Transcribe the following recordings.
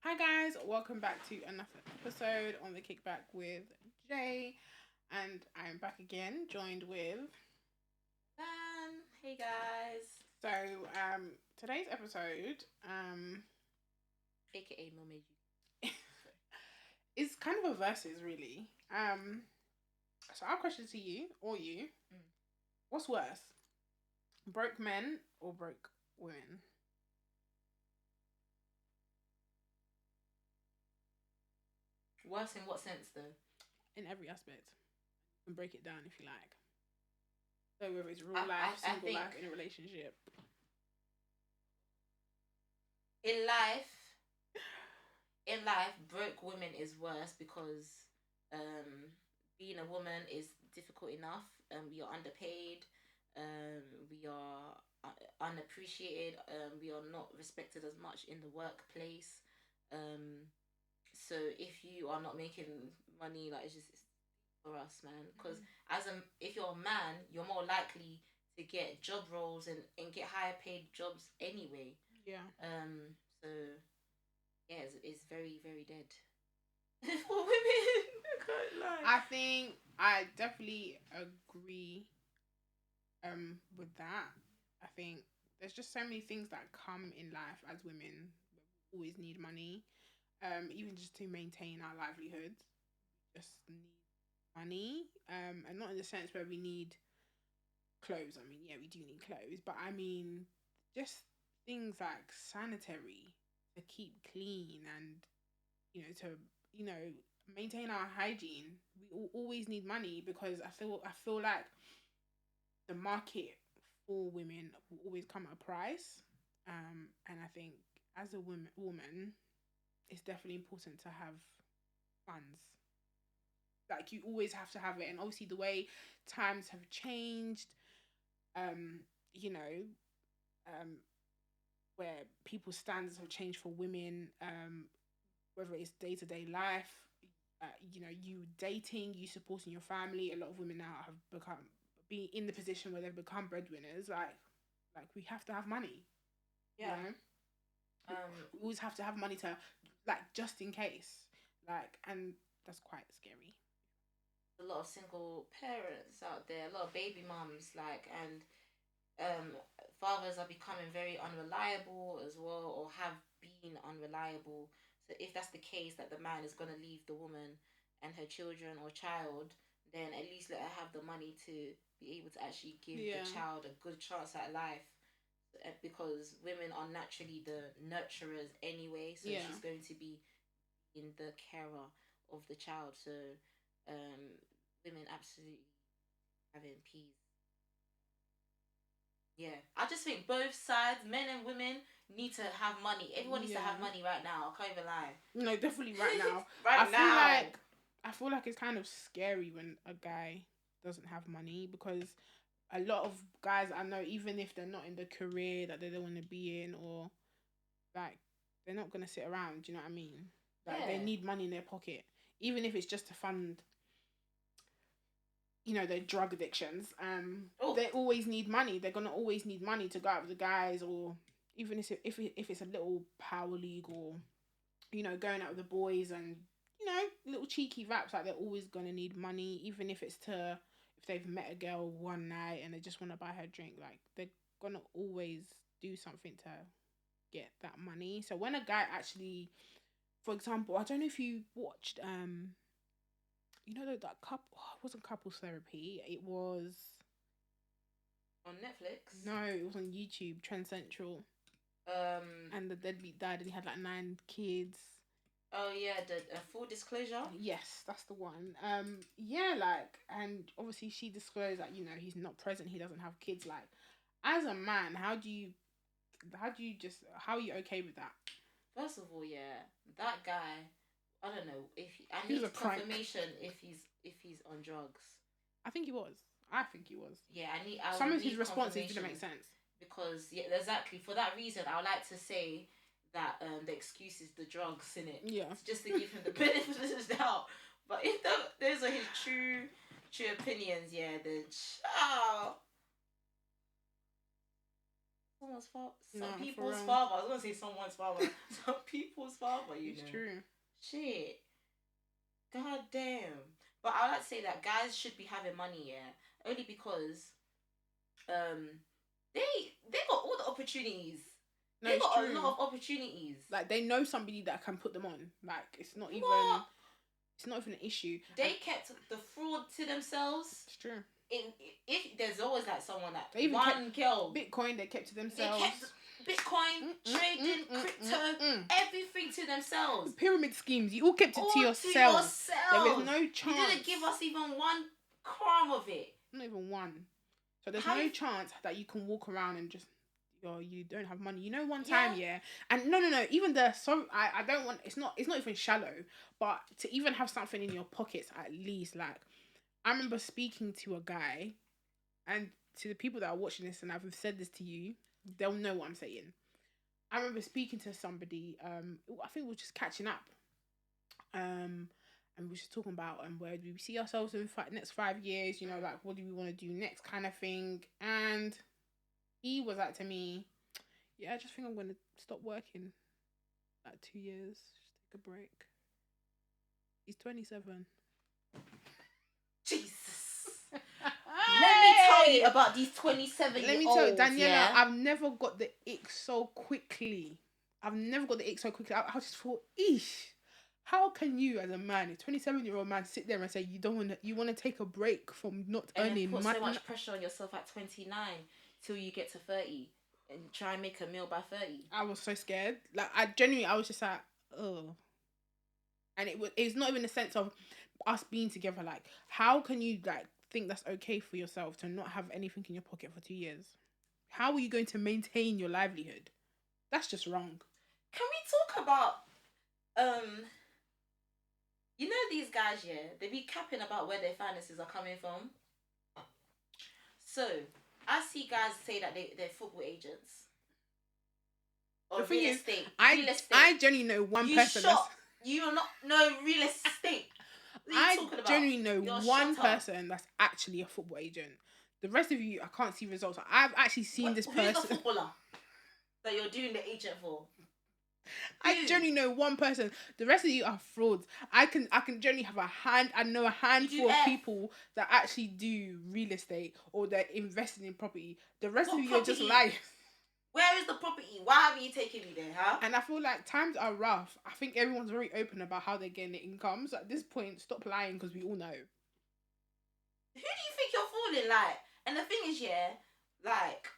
Hi guys, welcome back to another episode on the Kickback with Jae, and I'm back again, joined with. Hey guys, So, today's episode aka Mommy. is kind of a versus, really. So our question to you or you: Mm. What's worse, broke men or broke women? Worse in what sense though? In every aspect, you can break it down if you like. So whether it's real I, life, I, I single think life, in a relationship. in life, broke women is worse because um, being a woman is difficult enough. We are underpaid. We are unappreciated. We are not respected as much in the workplace. Um, so if you are not making money, like it's for us, man. Because if you're a man, you're more likely to get job roles and get higher paid jobs anyway. Yeah. So yeah, it's very very dead for women. I can't lie. I think I definitely agree with that. I think there's just so many things that come in life as women. We always need money. Even just to maintain our livelihoods. Just need money. And not in the sense where we need clothes. I mean, yeah, we do need clothes, but I mean just things like sanitary to keep clean and to you know maintain our hygiene. We always need money because I feel like the market for women will always come at a price. And I think as a woman, it's definitely important to have funds. Like you always have to have it, and obviously the way times have changed, um, you know, um, where people's standards have changed for women, whether it's day to day life, you dating, you supporting your family. A lot of women now have become be in the position where they've become breadwinners. Like we have to have money, you Yeah. know. Um, We always have to have money to just in case, and that's quite scary. a lot of single parents out there, a lot of baby mums, and um, fathers are becoming very unreliable as well, or have been unreliable. So if that's the case, that the man is gonna leave the woman and her children or child, then at least let her have the money to be able to actually give the Yeah, child a good chance at life. Because women are naturally the nurturers anyway, so yeah, she's going to be in the carer of the child. So um, women absolutely having peace. Yeah, I just think both sides, men and women, need to have money. Everyone needs to have yeah. money right now. I can't even lie. No, definitely right now. I Right feel now. like I feel like it's kind of scary when a guy doesn't have money because a lot of guys I know, even if they're not in the career that they don't want to be in, or like they're not gonna sit around. Do you know what I mean? Like they Yeah. need money in their pocket, even if it's just to fund, their drug addictions. Oh, They always need money. They're gonna always need money to go out with the guys, or even if it's a little power league, or going out with the boys, and little cheeky vaps. Like they're always gonna need money, even if it's to if they've met a girl one night and they just want to buy her drink. Like they're gonna always do something to get that money. So when a guy actually, for example, I don't know if you watched that couple. Oh, it wasn't couples therapy. It was on Netflix. no, it was on YouTube, Trend Central, Um. and the deadbeat died, and he had like 9 kids. Oh yeah, the full disclosure. Yes, that's the one. Yeah, like, and obviously she disclosed that he's not present. He doesn't have kids. Like, as a man, how are you okay with that? First of all, yeah, that guy. I don't know if I He was a need prank. confirmation if he's on drugs. I think he was. I think he was. Yeah, I Some would of his need responses didn't confirmation. make sense. Because yeah, exactly for that reason, I would like to say that the excuse is the drugs in it, Yeah. just to give him the benefit of the doubt. But if those are his true opinions, yeah, then ciao. someone's father. No, Some for people's real. father. I was gonna say someone's father. Some people's father. You It's know. true. Shit. God damn. But I like to say that guys should be having money, yeah, only because they got all the opportunities. No, They it's got true. a lot of opportunities. Like, they know somebody that can put them on. Like, it's not even... What? It's not even an issue. They kept the fraud to themselves. It's true. If there's always like someone that They even one girl Bitcoin, they kept to they themselves. kept Bitcoin, trading, crypto, everything to themselves. Pyramid schemes, you all kept it All to yourself. There is no chance. You didn't give us even one crumb of it. Not even one. So there's How no you- chance that you can walk around and just, you don't have money. You know, one time, and no, even I don't want. It's not even shallow, but to even have something in your pockets at least. Like, I remember speaking to a guy, and to the people that are watching this, and I've said this to you, they'll know what I'm saying. I remember speaking to somebody. I think we were just catching up. And we were just talking about where do we see ourselves in next 5 years? You know, like, what do we want to do next, kind of thing. And he was like to me, yeah, I just think I'm gonna stop working. Like 2 years, just take a break. He's 27. Jesus. Let me tell you about these 27-year-olds. Let me tell you, Daniela, yeah? I've never got the ick so quickly. I just thought, eesh. How can you, as a man, a 27-year-old man, sit there and say you want to take a break from not earning put money? so much pressure on yourself at 29 till you get to 30 and try and make a meal by 30. I was so scared. Like, I was just like, oh. And it's not even a sense of us being together. Like, how can you like think that's okay for yourself to not have anything in your pocket for 2 years? How are you going to maintain your livelihood? That's just wrong. Can we talk about you know these guys, yeah, they be capping about where their finances are coming from. So I see guys say that they're football agents or The thing real is, estate. I genuinely know one person. You are not no real estate. I genuinely know one person that's actually a football agent. The rest of you, I can't see results. I've actually seen this person. Who's the footballer that you're doing the agent for? I genuinely know one person. The rest of you are frauds. I can genuinely have I know a handful of people that actually do real estate or they're investing in property. The rest of you are just liars. Where is the property? Why haven't you taken me there, huh? And I feel like times are rough. I think everyone's very open about how they're getting their income. So at this point, stop lying because we all know. Who do you think you're fooling? Like, and the thing is, yeah, like,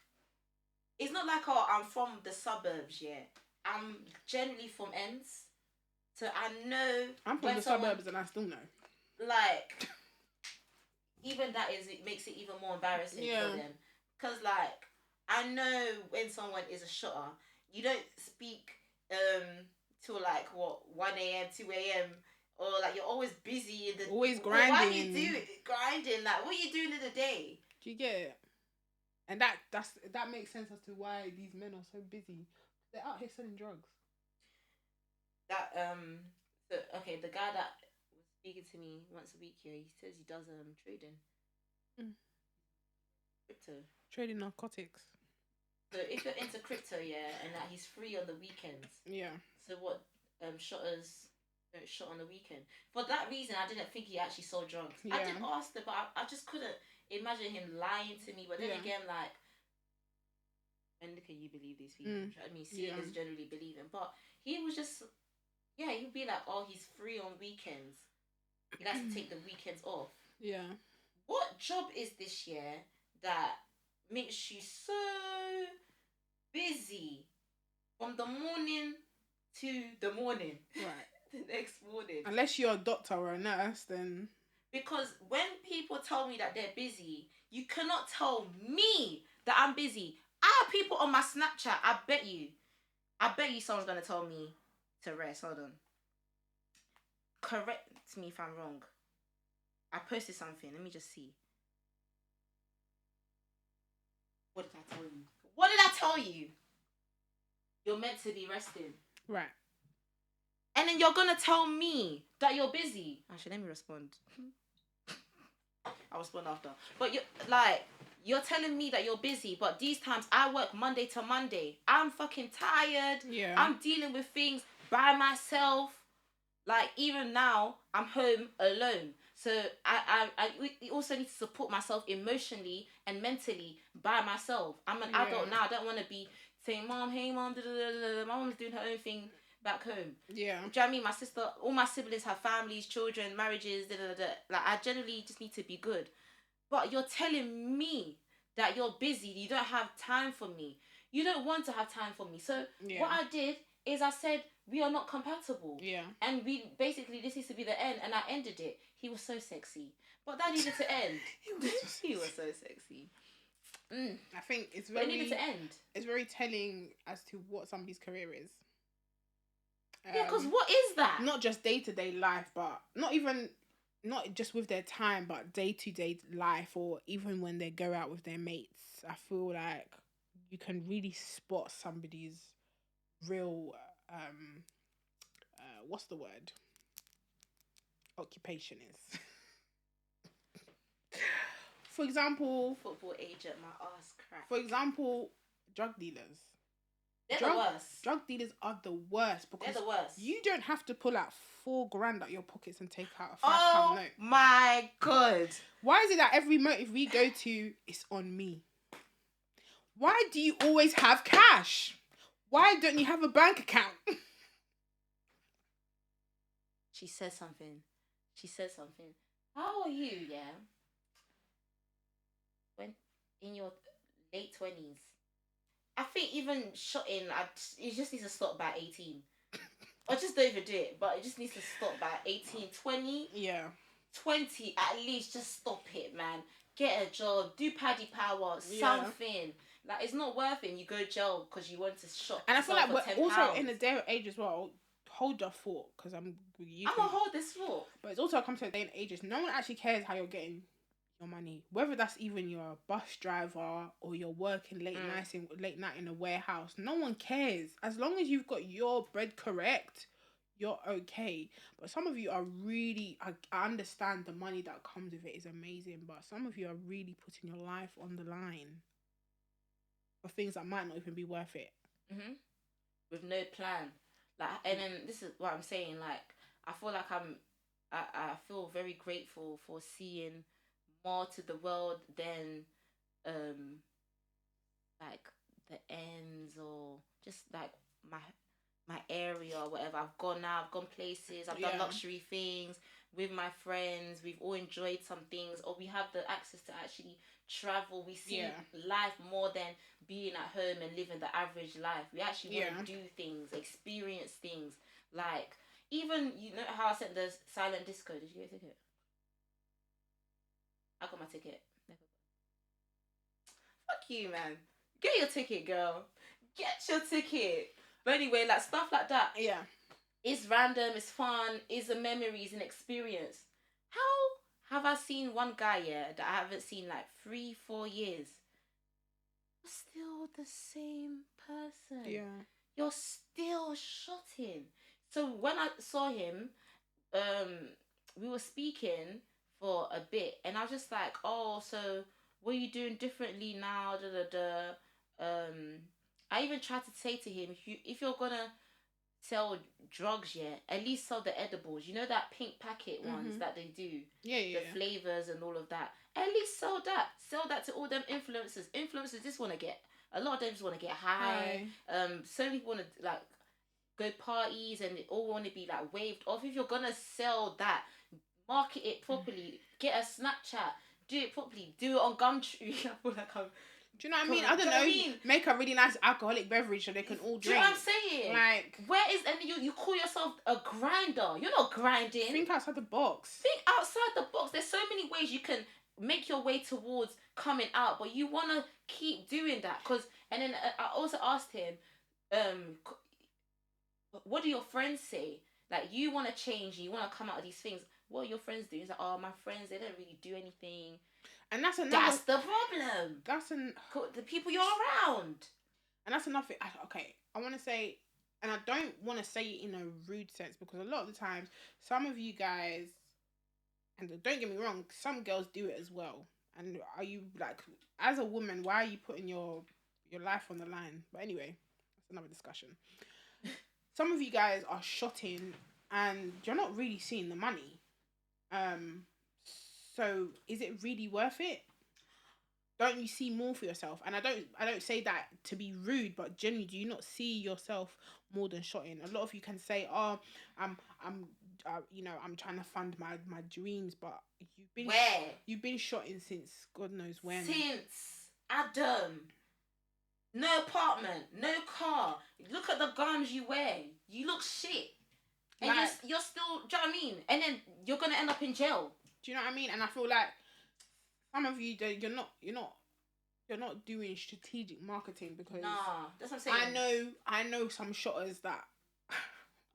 it's not like, oh, I'm from the suburbs, yeah. I'm generally from ends. So I know... I'm from the suburbs and I still know. Like, even that it makes it even more embarrassing for them. Because, like, I know when someone is a shotter, you don't speak till, like, 1 a.m., 2 a.m., or, like, you're always busy in the... Always grinding. Why do you do it? Grinding? Like, what are you doing in the day? Do you get it? And that makes sense as to why these men are so busy. They're out here selling drugs. The guy that was speaking to me once a week here, he says he does trading. Crypto. Trading narcotics. So if you're into crypto, yeah, and that he's free on the weekends. Yeah. So what shotters don't shot on the weekend. For that reason, I didn't think he actually sold drugs. Yeah. I did ask him, but I just couldn't imagine him lying to me. But then again, like, and look at you believe these people. I mean, seeing is generally believing. But he was just, he'd be like, oh, he's free on weekends. He likes to take the weekends off. Yeah. What job is this year that makes you so busy from the morning to the morning? Right. The next morning. Unless you're a doctor or a nurse, then... Because when people tell me that they're busy, you cannot tell me that I'm busy. I have people on my Snapchat. I bet you someone's going to tell me to rest. Hold on. Correct me if I'm wrong. I posted something. Let me just see. What did I tell you? What did I tell you? You're meant to be resting. Right. And then you're going to tell me that you're busy. Actually, let me respond. I'll respond after. But you're telling me that you're busy, but these times I work Monday to Monday. I'm fucking tired. Yeah. I'm dealing with things by myself. Like, even now, I'm home alone. So we also need to support myself emotionally and mentally by myself. I'm an adult now. I don't want to be saying, Mom, hey, Mom, da, da, da, da. My mom's doing her own thing back home. Yeah. Do you know what I mean? My sister, all my siblings have families, children, marriages, da, da, da, da. Like, I generally just need to be good. But you're telling me that you're busy, you don't have time for me. You don't want to have time for me. So what I did is I said, we are not compatible. Yeah. And we basically, this needs to be the end. And I ended it. He was so sexy. But that needed to end. He was so sexy. I think it's But it needed to end. It's very telling as to what somebody's career is. Yeah, because what is that? Not just day-to-day life, but not just with their time, but day-to-day life, or even when they go out with their mates. I feel like you can really spot somebody's real what's the word? Occupation is. For example, football agent, my ass crack. For example, drug dealers. They're the worst. Drug dealers are the worst because they're the worst. You don't have to pull out $4,000 out your pockets and take out a £5 note. My God. Why is it that every motive we go to is on me? Why do you always have cash? Why don't you have a bank account? She said something. How are you, when in your late 20s? I think even shotting, it just needs to stop by 18. Or just don't even do it, but it just needs to stop by 18, 20. Yeah. 20, at least, just stop it, man. Get a job, do paddy power, something. Like, it's not worth it. You go to jail because you want to shop. And I feel like we're also in a day and age as well. Hold your thought, because I'm gonna hold this thought. But it's also come to a day and age. No one actually cares how you're getting your money, whether that's even you're a bus driver or you're working late night in a warehouse. No one cares. As long as you've got your bread correct, you're okay. But some of you are really, I understand the money that comes with it is amazing, but some of you are really putting your life on the line for things that might not even be worth it. With no plan. Like, and then this is what I'm saying. Like, I feel like I feel very grateful for seeing more to the world than like the ends, or just like my area or whatever. I've gone places, I've done luxury things with my friends, we've all enjoyed some things, or we have the access to actually travel. We see life more than being at home and living the average life. We actually want to do things, experience things. Like, even, you know how I sent the silent disco? Did you get a ticket? I got my ticket. Fuck you, man. Get your ticket, girl. Get your ticket. But anyway, like, stuff like that. Yeah. It's random, it's fun, it's a memory, it's an experience. How have I seen one guy, that I haven't seen like 3-4 years? You're still the same person. Yeah. You're still shotting. So when I saw him, we were speaking for a bit, and I was just like, oh, so what are you doing differently now? I even tried to say to him, if you're gonna sell drugs, at least sell the edibles. You know that pink packet ones that they do? Yeah. The flavors and all of that. At least sell that. Sell that to all them influencers. Influencers just want to get, a lot of them just want to get high. So many people want to, like, go parties and they all want to be, like, waved off. If you're going to sell that, market it properly. Get a Snapchat. Do it properly. Do it on Gumtree. I feel like I'm... Do you know what I mean? I don't know. Make a really nice alcoholic beverage so they can all drink. Do you know what I'm saying? Like, where is, and you call yourself a grinder? You're not grinding. Think outside the box. Think outside the box. There's so many ways you can make your way towards coming out, but you want to keep doing that. And then I also asked him, what do your friends say? Like, you want to change, you want to come out of these things. What are your friends doing? He's like, oh, my friends, they don't really do anything. And that's the problem. The people you're around. And that's another thing. Okay, I want to say, and I don't want to say it in a rude sense, because a lot of the times, some of you guys, and don't get me wrong, some girls do it as well. And are you like, as a woman, why are you putting your life on the line? But anyway, that's another discussion. Some of you guys are shotting and you're not really seeing the money. So is it really worth it? Don't you see more for yourself? And I don't say that to be rude, but generally, do you not see yourself more than shotting? A lot of you can say, "Oh, I'm I'm trying to fund my dreams," but you've been shotting since God knows when. Since Adam. No apartment, no car. Look at the garms you wear. You look shit. And Like, you're still, do you know what I mean? And then you're gonna end up in jail. do you know what I mean? And I feel like some of you, you're not doing strategic marketing, because that's what I'm saying. I know some shotters that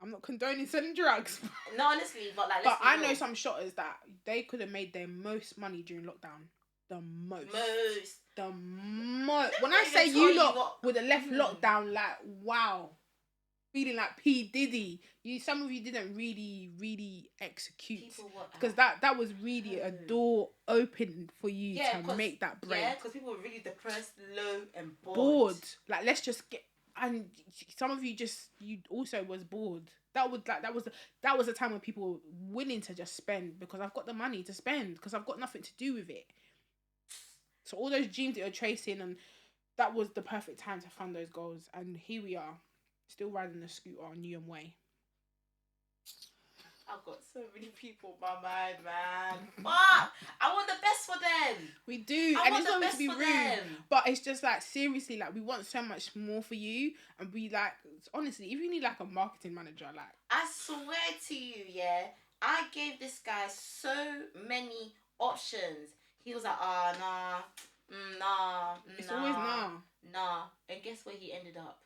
I'm not condoning selling drugs. No, honestly, but like, but I know some shotters that they could have made their most money during lockdown. The most. When I say you lot would have left lockdown like, wow, feeling like P Diddy. Some of you didn't really execute, because that was really a door open for you to make that bread. Yeah, because people were really depressed, low, and bored. Like, let's just get. And some of you also was bored. That was the time when people were willing to just spend, because I've got the money to spend, because I've got nothing to do with it. So all those dreams that you're chasing, and that was the perfect time to fund those goals. And here we are, still riding the scooter on Newham Way. I've got so many people in my mind, man. Fuck! I want the best for them. We do, and it's not meant to be rude, but it's just like, seriously, like, we want so much more for you, and we like, honestly, if you need like a marketing manager, like, I swear to you, yeah, I gave this guy so many options. He was like, nah. It's always nah. And guess where he ended up?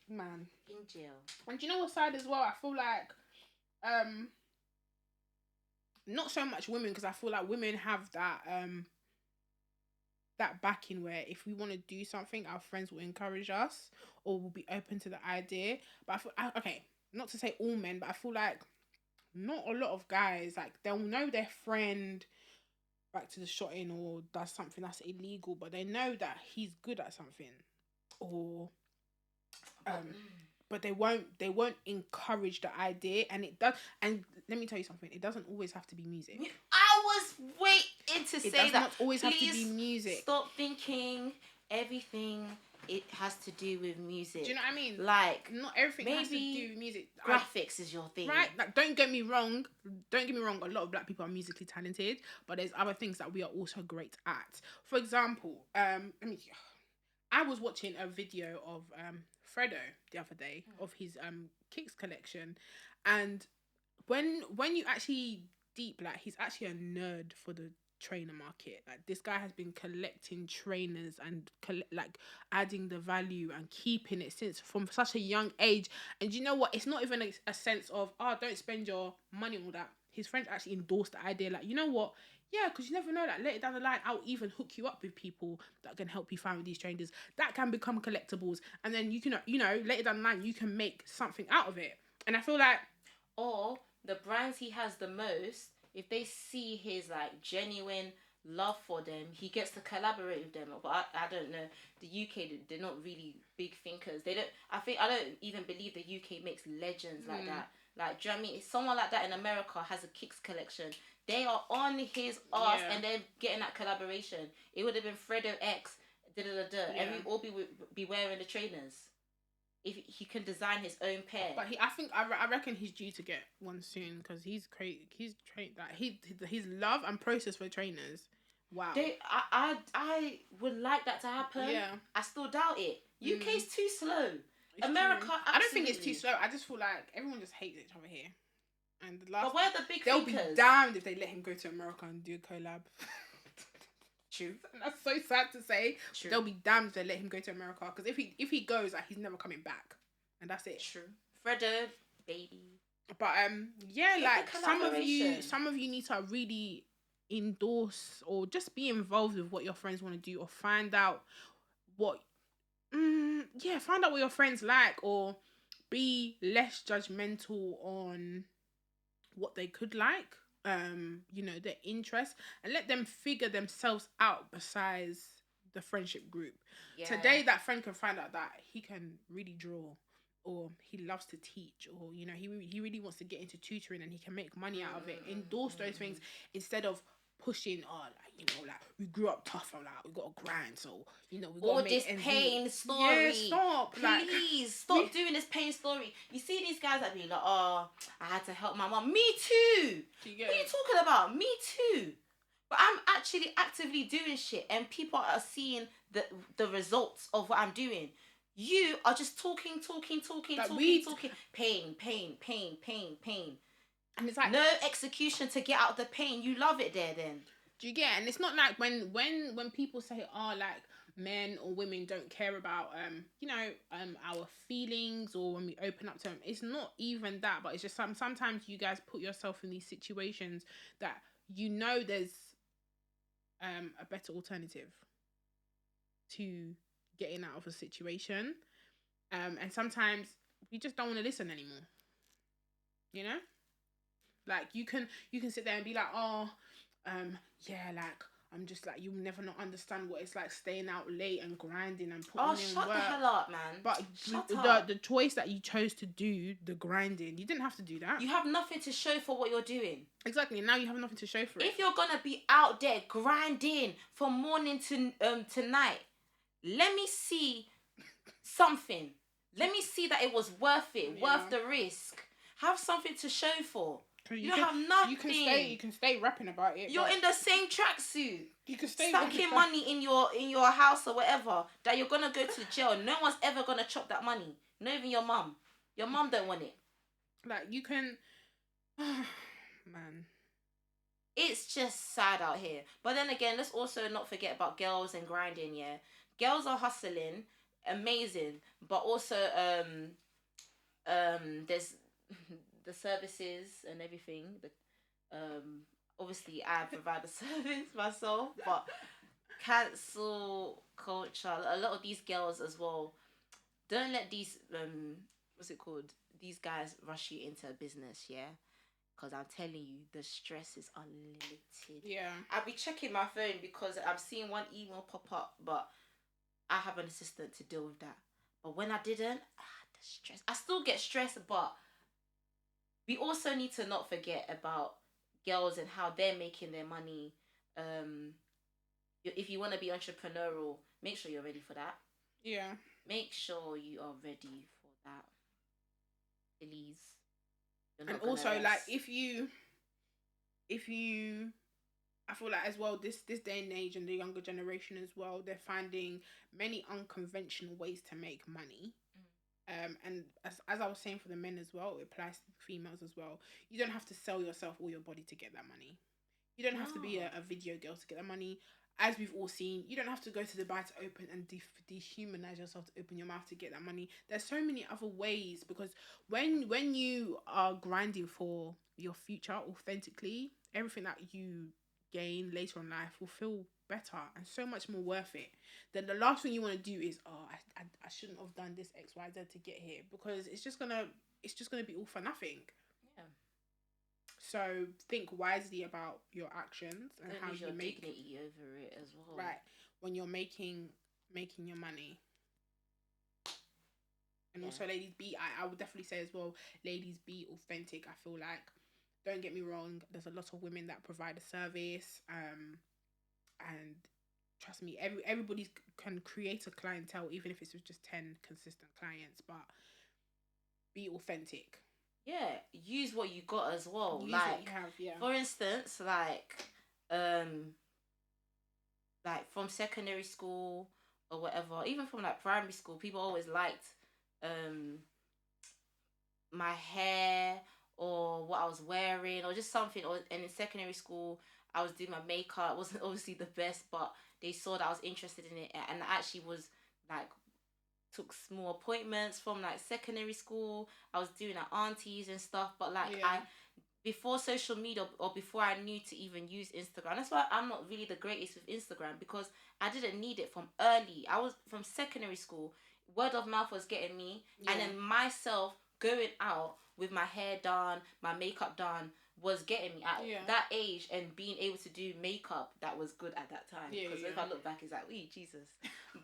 Man, in jail. And do you know what's sad as well? I feel like not so much women, because I feel like women have that that backing where if we want to do something, our friends will encourage us or will be open to the idea. But I feel, okay, not to say all men, but I feel like not a lot of guys, like, they'll know their friend back to the shotting or does something that's illegal, but they know that he's good at something, or but they won't encourage the idea. And it does, and let me tell you something, it doesn't always have to be music. I was waiting to say that. It does not always have to be music. Stop thinking everything it has to do with music. Do you know what I mean? Like, not everything has to do with music. Graphics is your thing, right? Like, don't get me wrong. A lot of black people are musically talented, but there's other things that we are also great at. For example, I was watching a video of Fredo the other day of his kicks collection, and when you actually deep, like, he's actually a nerd for the trainer market. Like, this guy has been collecting trainers and like adding the value and keeping it since from such a young age. And you know what, it's not even a sense of, don't spend your money on all that. His friends actually endorsed the idea, like, you know what, yeah, because you never know, that later down the line I'll even hook you up with people that can help you find these trainers that can become collectibles, and then you can, later down the line you can make something out of it. And I feel like, or the brands he has the most, if they see his like genuine love for them, he gets to collaborate with them. But I don't know. The UK, they're not really big thinkers. I don't even believe the UK makes legends like that. Like, do you know what I mean? If someone like that in America has a kicks collection, they are on his ass and they're getting that collaboration. It would have been Fredo X, and we all be wearing the trainers. If he can design his own pair. But I reckon he's due to get one soon, because he's trained that his love and process for trainers. Wow. I would like that to happen. Yeah. I still doubt it. UK's too slow. It's America, true. I don't think it's too slow. I just feel like everyone just hates each other here. And but where are the big they'll thinkers? be damned if they let him go to America and do a collab. True. And that's so sad to say. True. They'll be damned if they let him go to America, because if he goes, like, he's never coming back, and that's it. True. Fredo, baby. But like, some of you need to really endorse or just be involved with what your friends want to do, or find out what your friends like, or be less judgmental on what they could like. their interests, and let them figure themselves out besides the friendship group. Yeah. Today, that friend can find out that he can really draw, or he loves to teach, or he really wants to get into tutoring and he can make money out of it. Endorse those things instead of pushing, like we grew up tough, and like we got to grind, so we got all to make this pain story. Yeah, stop, please stop doing this pain story. You see these guys that be like, oh, I had to help my mom. Me too. What are you talking about? Me too. But I'm actually actively doing shit, and people are seeing the results of what I'm doing. You are just talking. Pain. And it's like no execution to get out of the pain. You love it there then. Do you get? And it's not like when people say, oh, like men or women don't care about our feelings, or when we open up to them. It's not even that, but it's just sometimes you guys put yourself in these situations that there's a better alternative to getting out of a situation, and sometimes we just don't want to listen anymore. Like you can sit there and be like, oh, yeah, like I'm just like, you'll never not understand what it's like staying out late and grinding and putting in work. Shut the hell up, man. But the choice that you chose to do, the grinding, you didn't have to do that. You have nothing to show for what you're doing. Exactly. Now you have nothing to show for it. If you're gonna be out there grinding from morning to night, let me see something. Let me see that it was worth it, worth the risk. Have something to show for. You have nothing. You can stay rapping about it. You're in the same tracksuit. You can stay stacking money in your house or whatever that you're gonna go to jail. No one's ever gonna chop that money. Not even your mum. Your mum don't want it. Like you can, man. It's just sad out here. But then again, let's also not forget about girls and grinding. Yeah, girls are hustling, amazing. But also there's the services and everything. Obviously I provide the service myself, but cancel culture. A lot of these girls as well. Don't let these these guys rush you into a business, yeah? Because I'm telling you, the stress is unlimited. Yeah. I'll be checking my phone because I've seen one email pop up, but I have an assistant to deal with that. But when I didn't, the stress. I still get stressed, but we also need to not forget about girls and how they're making their money. If you want to be entrepreneurial, make sure you're ready for that. Yeah. Make sure you are ready for that. Please. And also, like, if you, I feel like as well, this day and age and the younger generation as well, they're finding many unconventional ways to make money. And as I was saying for the men as well, it applies to females as well. You don't have to sell yourself or your body to get that money. You don't have to be a video girl to get that money. As we've all seen, you don't have to go to Dubai to open and dehumanize yourself to open your mouth to get that money. There's so many other ways, because when you are grinding for your future authentically, everything that you gain later in life will feel better and so much more worth it. Then the last thing you want to do is, I shouldn't have done this XYZ to get here, because it's just gonna be all for nothing. Yeah. So think wisely about your actions and don't how lose you your make dignity over it as well. Right, when you're making your money. And also, ladies, I would definitely say as well, ladies, be authentic. I feel like, don't get me wrong, there's a lot of women that provide a service, and trust me, everybody can create a clientele, even if it's with just 10 consistent clients, but be authentic. Yeah, use what you got as well. Use like what you have, yeah. For instance, like from secondary school or whatever, even from like primary school, people always liked my hair or what I was wearing or just something. And in secondary school, I was doing my makeup. It wasn't obviously the best, but they saw that I was interested in it, and I actually was like, took small appointments from like secondary school. I was doing like aunties and stuff, but like before social media or before I knew to even use Instagram. That's why I'm not really the greatest with Instagram, because I didn't need it from early. I was from secondary school. Word of mouth was getting me, and then myself going out with my hair done, my makeup done, was getting me at Yeah. that age, and being able to do makeup that was good at that time. Yeah, Because if yeah. I look back, it's like, wee, Jesus.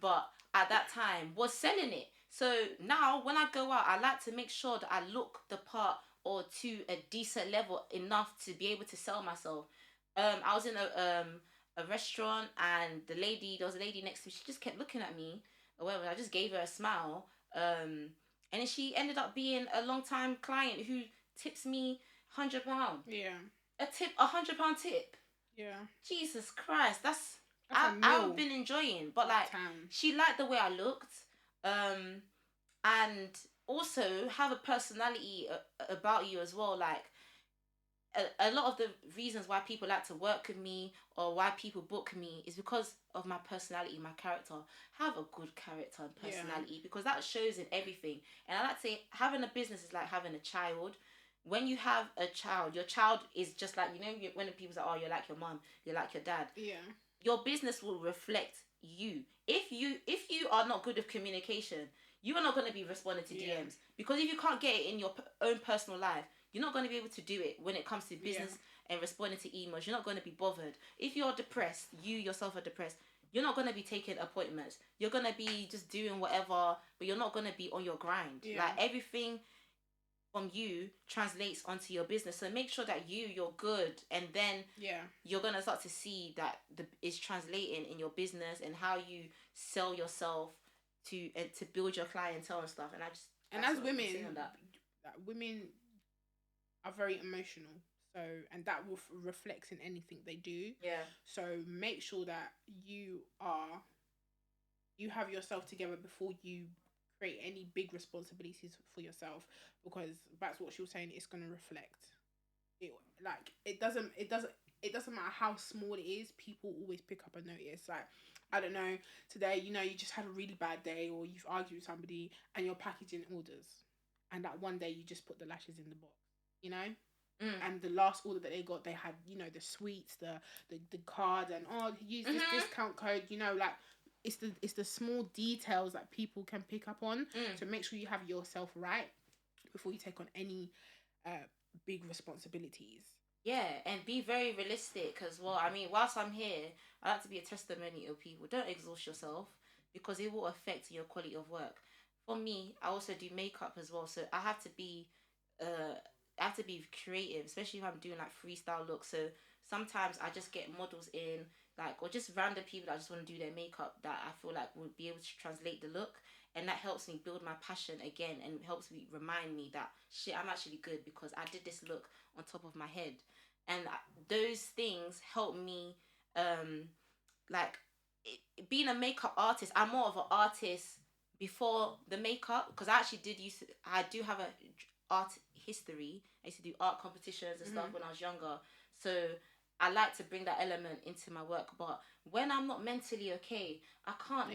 But at that time, was selling it. So now when I go out, I like to make sure that I look the part or to a decent level enough to be able to sell myself. I was in a restaurant, and there was a lady next to me. She just kept looking at me or whatever. I just gave her a smile. And then she ended up being a long time client who tips me £100. Yeah. £100 tip. Yeah. Jesus Christ, that's a I've meal. been enjoying. But like, Time. she liked the way I looked, and also have a personality about you as well. Like, a lot of the reasons why people like to work with me or why people book me is because of my personality, my character. Have a good character and personality, because that shows in everything. And I like to say, having a business is like having a child. When you have a child, your child is just like, when people say, oh, you're like your mom, you're like your dad. Yeah. Your business will reflect you. If you are not good with communication, you are not going to be responding to DMs, because if you can't get it in your own personal life, you're not going to be able to do it when it comes to business and responding to emails. You're not going to be bothered. If you're depressed, you yourself are depressed, you're not going to be taking appointments. You're going to be just doing whatever, but you're not going to be on your grind. Like, everything from you translates onto your business. So make sure that you're good, and then you're going to start to see that it's translating in your business and how you sell yourself to build your clientele and stuff. And as women, women are very emotional, so, and that will reflects in anything they do. So make sure that you have yourself together before you create any big responsibilities for yourself, because that's what she was saying, it's going to reflect it. Like, it doesn't matter how small it is, people always pick up and notice. Like, I don't know, today, you just had a really bad day, or you've argued with somebody and you're packaging orders, and that one day you just put the lashes in the box, and the last order that they got, they had, the sweets, the card, and use this discount code, like, it's the small details that people can pick up on. So make sure you have yourself right before you take on any big responsibilities. Yeah, and be very realistic as well. I mean, whilst I'm here, I like to be a testimony of people. Don't exhaust yourself, because it will affect your quality of work. For me, I also do makeup as well, so I have to be creative, especially if I'm doing like freestyle looks. So sometimes I just get models in, like, or just random people that just want to do their makeup that I feel like would be able to translate the look, and that helps me build my passion again, and helps me remind me that shit, I'm actually good because I did this look on top of my head. And those things help me, being a makeup artist. I'm more of an artist before the makeup, because I do have a art history. I used to do art competitions and stuff when I was younger, so I like to bring that element into my work. But when I'm not mentally okay, I can't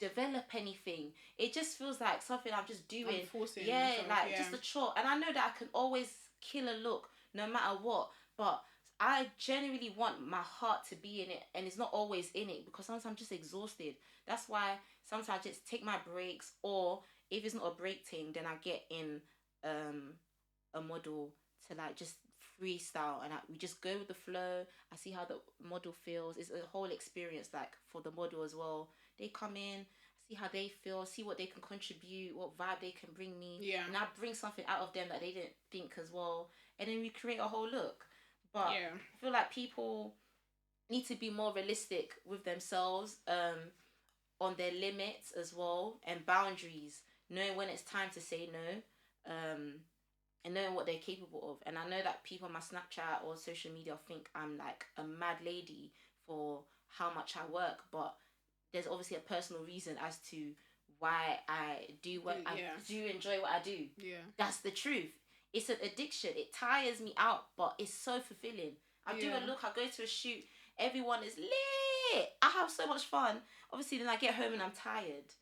develop anything. It just feels like something I'm just doing. Just a chore. And I know that I can always kill a look no matter what, but I genuinely want my heart to be in it, and it's not always in it, because sometimes I'm just exhausted. That's why sometimes I just take my breaks, or if it's not a break thing, then I get in a model to like just freestyle, and we just go with the flow. I see how the model feels. It's a whole experience, like, for the model as well. They come in, see how they feel, see what they can contribute, what vibe they can bring me, and I bring something out of them that they didn't think as well, and then we create a whole look. But I feel like people need to be more realistic with themselves, on their limits as well, and boundaries, knowing when it's time to say no, and knowing what they're capable of. And I know that people on my Snapchat or social media think I'm like a mad lady for how much I work, but there's obviously a personal reason as to why I do what I do, enjoy what I do. That's the truth. It's an addiction. It tires me out, but it's so fulfilling. I do a look, I go to a shoot, everyone is lit. I have so much fun. Obviously, then I get home and I'm tired.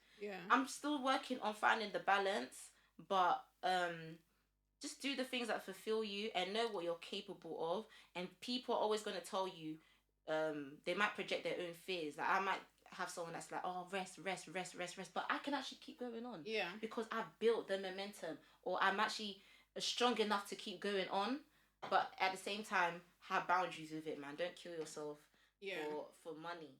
I'm still working on finding the balance, but just do the things that fulfill you and know what you're capable of. And people are always going to tell you, they might project their own fears. Like, I might have someone that's like, oh, rest, but I can actually keep going on. Because I've built the momentum, or I'm actually strong enough to keep going on. but at the same time, have boundaries with it, man. Don't kill yourself Yeah. for money.